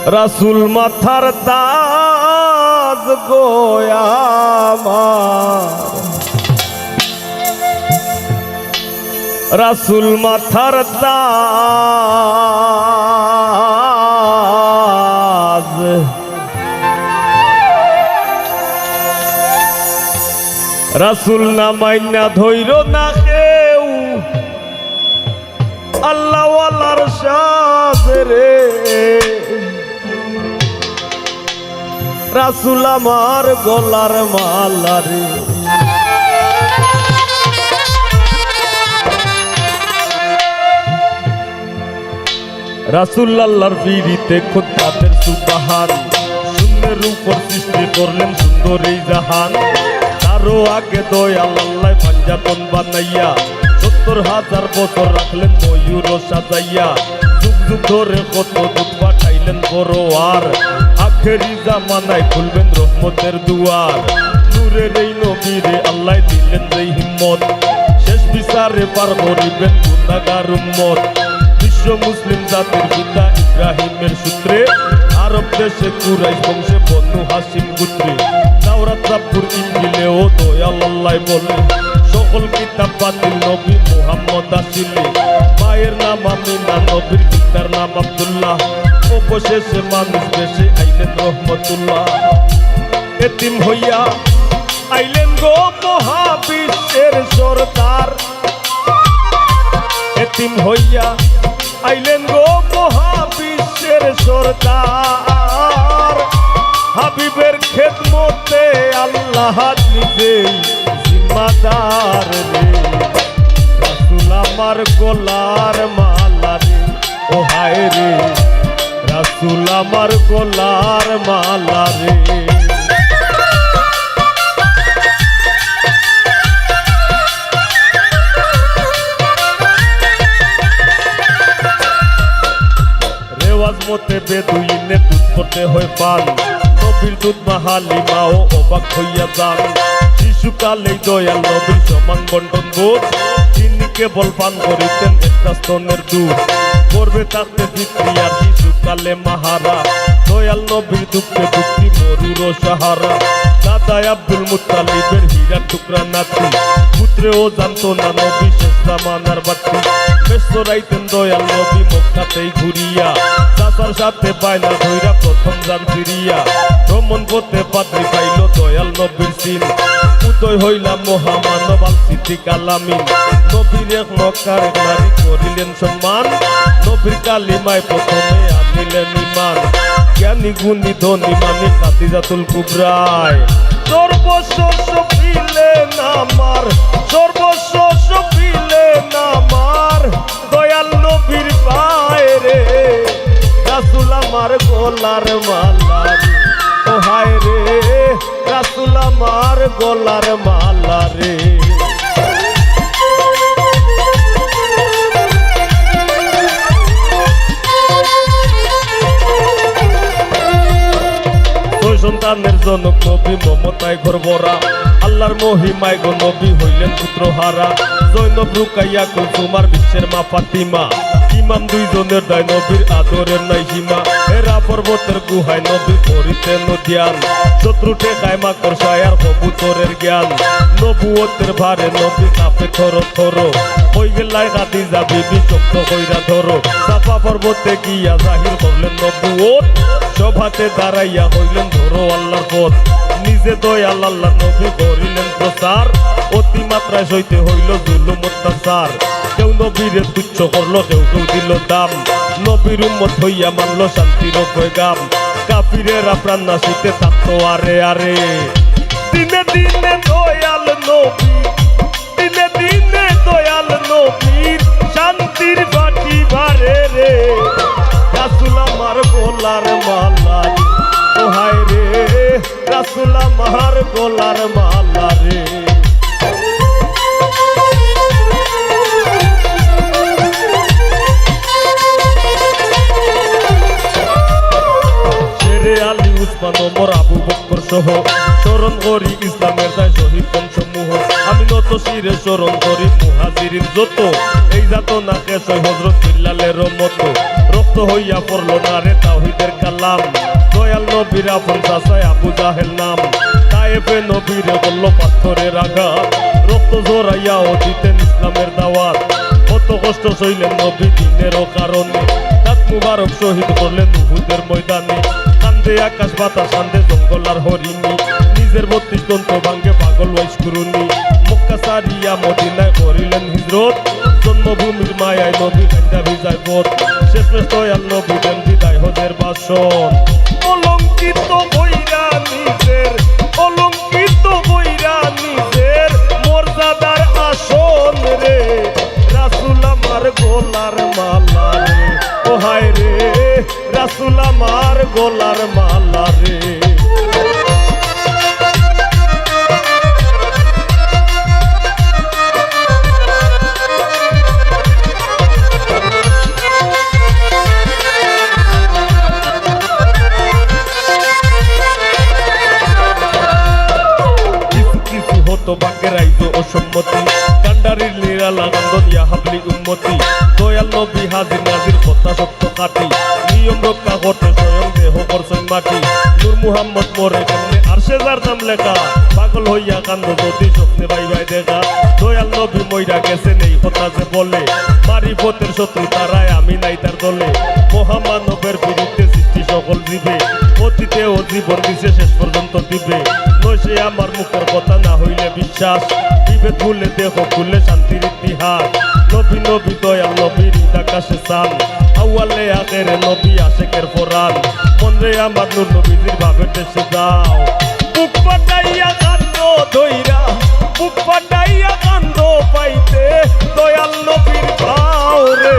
রাসূল মাথার তাজ গোয়ামার, রাসূল মাথার তাজ, রাসূল না মাইনা ধৈর না কেউ আল্লাহ ওয়ালার সাজ রে। রাসূল আমার গলার মালা রে। রাসূল আল্লাহর পিরিতে খুদাদের সুবহান, শূন্যের উপর সৃষ্টি করলেন সুন্দর এই জাহান। তারও আগে দয়াল আল্লাহ পাঞ্জাতন বানাইয়া ৭০,০০০ বছর রাখলেন ময়ূর সাজাইয়া। যুগ যুগ ধরে কত দুধ পাঠাইলেন বড়োয়ার, আখেরি জামানায় খুলবেন রহমতের দুয়ার। নূরের এই নবীরে আল্লাহ দিলেন যেই হিম্মত, শেষ বিচারে পার করিবেন গুনাহগার উম্মত। বিশ্ব মুসলিম জাতির পিতা ইব্রাহিমের সূত্রে, আরব দেশে কুরাইশ বংশে বনু হাশিম গোত্রে। তাওরাত জাবুর ইনজিলেও দয়াল আল্লাহ বলে, সকল কিতাব বাতিল নবী মুহাম্মদ আসিলে। মায়ের নাম আমিনা, নবীর পিতার নাম আব্দুল্লাহ, অবশেষে মানুষ বেশে আইলেন রহমতুল্লাহ। এতিম হইয়া আইলেন গো মহাবিশ্বের সরদার, এতিম হইয়া আইলেন গো মহাবিশ্বের সরদার। হাবিবের খেদমতে আল্লাহ নিজেই জিম্মাদার রে। রাসূল আমার গলার মালা রে, ও হায় রে রাসূল আমার গলার মালা রে। রেওয়াজ মতে বেদুইনে দুধ করতে হয় পান, নবীর দুধ মাহালিমাও অবাক হইয়া যান। শিশুকালেই দয়াল নবীর সমান বন্টন বোধ, তিনি কেবল পান করিতেন একটা স্তনের দুধ। করবে থাকতে পিতৃ আর শিশুকালে মাহারা, দয়াল নবীর দুঃখে দুঃখী মরুর সাহারা। দাদাই আব্দুল মুত্তালিবের হীরার টুকরা নাতি, পুত্রেও জানতো না নবী শেষ জামানার বাতি। ব্যস্ত রাইতেন দয়াল নবী মক্কাতেই ঘুরিয়া, চাচার সাথে বায়না ধইরা প্রথম যান ফিরিয়া। ভ্রমণ পথে পাত্রী পাইল দয়াল নবীর সিন, উদয় হইলাম মহামানব আল সিদ্দিক আল আমিন। নবীর এক মক্কার এক নারী করিলেন সম্মান, নবীর কালিমায় প্রথমে আনিলেন ঈমান। জ্ঞানী গুণী ধনী মানি খাদিজাতুল কুবরায়, সর্বস্ব সপিলেন আমার, সর্বস্ব সপিলেন আমার দয়াল নবীর পায়ে রে। রাসূল আমার গলার মালা রে, ও হায় রে রাসূল আমার গলার মালা রে। সন্তানের জনক নবী মমতায় ঘরভরা, আল্লাহর মহিমায় গো নবী হইলেন পুত্রহারা। জৈনব রুকাইয়া কুলসুমার বিশ্বের মা ফাতিমা, ইমাম দুইজনের দায় নবীর আদরের নাই সীমা। হেরা পর্বতের গুহায় নবী করিতেন ধ্যান, শত্রু ঠেকায় মাকড়সায় আর কবুতরের জ্ঞান। নবুয়তের ভারে নবী কাঁপে থর থর, হই গেলায় খাদিজা বিবি শক্ত কইরা ধরো। সাফা পর্বতে গিয়া জাহির করলেন নবুয়ত, সভাতে দাঁড়াইয়া হইলেন ধরো আল্লাহর পথ। নিজে দয়াল আল্লাহ নবী করিলেন প্রচার, অতিমাত্রায় সইতে হইল জুলুম অত্যাচার। কেউ নবীরে তুচ্ছ করলো, কেউ কেউ দিল দাম, নবীর উম্মত হইয়া মানলো শান্তির পয়গাম। কাফিরেরা প্রাণ নাশিতে থাকতো আরে আরে, দিনে দিনে দয়াল নবী, দিনে দিনে দয়াল নবীর শান্তির বাটি বারে রে। রাসূল আমার গলার মালা রে, ও হায় রে রাসূল আমার গলার মালা রে। শেরে আলী উসমান ওমর আবু বকর সহ স্মরণ করি ইসলামের দায় শহীদ বংশসমূহ। আমি নত শিরে স্মরণ করি মুহাজিরিন যত, এই যাত না কেশ হযরত বিল্লালের মতো। রক্ত হইয়া পড়ল না রে তাওহীদের কালাম, সালাম দয়াল নবীর আপন চাচায় আবু জাহেল নাম তায়েফে নবীরে বলল পাথরের আঘাত রক্ত জোরাইয়াও দিতেন ইসলামের দাওয়াত কত কষ্ট সইলেন নবী দিনেরও কারণে দাঁত মুবারক শহীদ করলেন উহুদের ময়দানে কান্দে আকাশ বাতাস কান্দে জঙ্গল আর হরিণী নিজের 32 দন্ত ভাঙ্গে পাগল ওয়াইশ করুনি মক্কা সারিয়া মদিনায় করিলেন হিজরত জন্মভূমির মায়ায় নবী কান্দা ভিজায় পথ শেষমেশ দয়াল নবী দেন বিদায় হজের বাসন অলঙ্কিত বইরা নিজের অলঙ্কিত বইরা নিজের মর্যাদার আসন রে রাসূল আমার গোলার মালা রে ও হায় রে রাসূল আমার গোলার মালা রে তো বাকের আইজো অসম্মতি কান্ডারির নিরালা কান্দন ইয়া হাবলি উম্মতি দয়াল নবী হাজির নাজির কথা সত্য কাটি নিয়ম রক্ষা করতে স্বয়ং দেহ করছেন মাটি নূর মুহাম্মদ মোরে কেমনে আরশে যার নাম লেখা পাগল হইয়া কান্দ যদি স্বপ্নে ভাই ভাই দেখা দয়াল নবী মইরা গেছেন এই কথা যে বলে মারিফতের শত্রু তারাই আমি নাই তার দলে মহামানবের বিরুদ্ধে সৃষ্টি সকল জীবে অতীতে ও জীবন দিছে শেষ পর্যন্ত দিবে নইসে আমার মুখের কথা না হইলে বিশ্বাস বিভেদ ভুলে দেহ খুলে শান্তির ইতিহাস নবী নবী দয়াল নবীর আকাশে চান আউয়ালে আখেরে নবী আশেকের ফরান মনরে আমার নূর নবীজির ভাবে দেশে যাও বুক ফাটাইয়া কান্দ দইরা বুক ফাটাইয়া কান্দ পাইতে দয়াল নবীর ভাও রে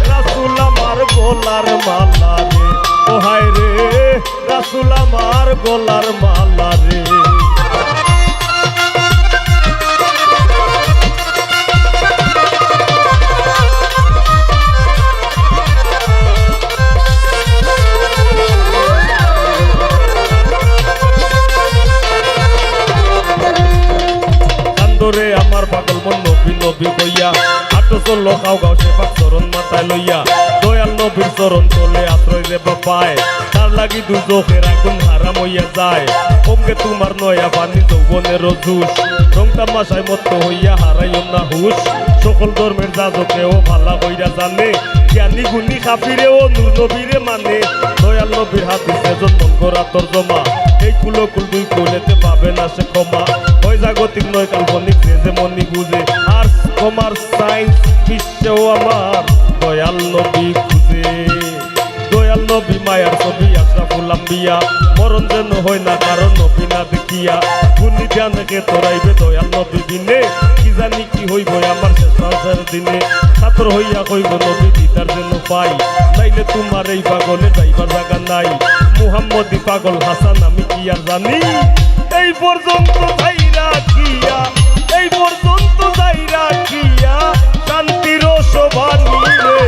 রাসূল আমার গোলার মালা রে ও হায় রে রাসূল আমার গোলার মালা রে রে আমার পাগল মন নবী নবী কইয়া আটো চল খাও গাও সে পাক চরণ মাথায় লইয়া দয়াল নবীর চরণ তলে আশ্রয় রে বাপায় তার লাগি দুজখের আগুন হারাম হইয়া যায় কমকে তোমার নয়া পানি যৌবনের জুস রং তামাশায় মত্ত হইয়া হারাইও না হুশ সকল ধর্মের যাজকেও ভালা কইরা জানে জ্ঞানী গুণী কাফিরেও নূর নবীরে মানে দয়াল নবীর হাদিসে জন্ম করা তরজমা এই কুলকুল দুই কইলেতে পাবে না সে ক্ষমা হয় জাগতিক নয় কাল্পনিক যে যেমনই বুঝে আর্টস কমার্স সায়েন্স বিশ্বেও আমার দয়াল নবী খুঁজে দয়াল নবী মায়ার ছবি আশরাফুল আম্বিয়া মরণ যেন হয় না কারণ নবী না দেখিয়া গুণী জ্ঞানকে তোরাইবে দয়াল নবী দিনে কি জানি কি হইব আমার শেষ রাতের দিনে ছাত্র হইয়া কইব নবী দিদার যেন পাই নাইলে তোমার এই পাগলে যাইবার জায়গা নাই মুহাম্মদি পাগল হাসান আমি কি আর জানি এই পর্যন্ত যাইরা কিয়া এই পর্যন্ত যাইরা কিয়া শান্তির শোভানি রে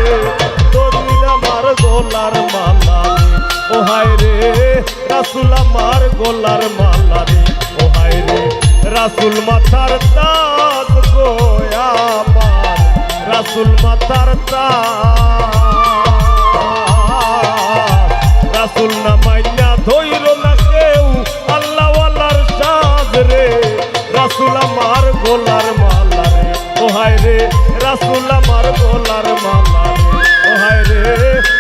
দলিল আমার গোলার মালা রে ও হায় রে রাসূল আমার গোলার মালা রে ও হায় রে রাসূল মাথার তাজ গো আমার রাসূল মাথার তাজ রাসূল না মাইনা ধইর না কেউ আল্লাহ ওয়ালার সাজ রে রাসূল আমার গোলার মালা রে ও হায় রে রাসূল আমার গোলার মালা রে ও হায় রে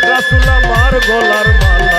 রাসূল আমার গোলার মালা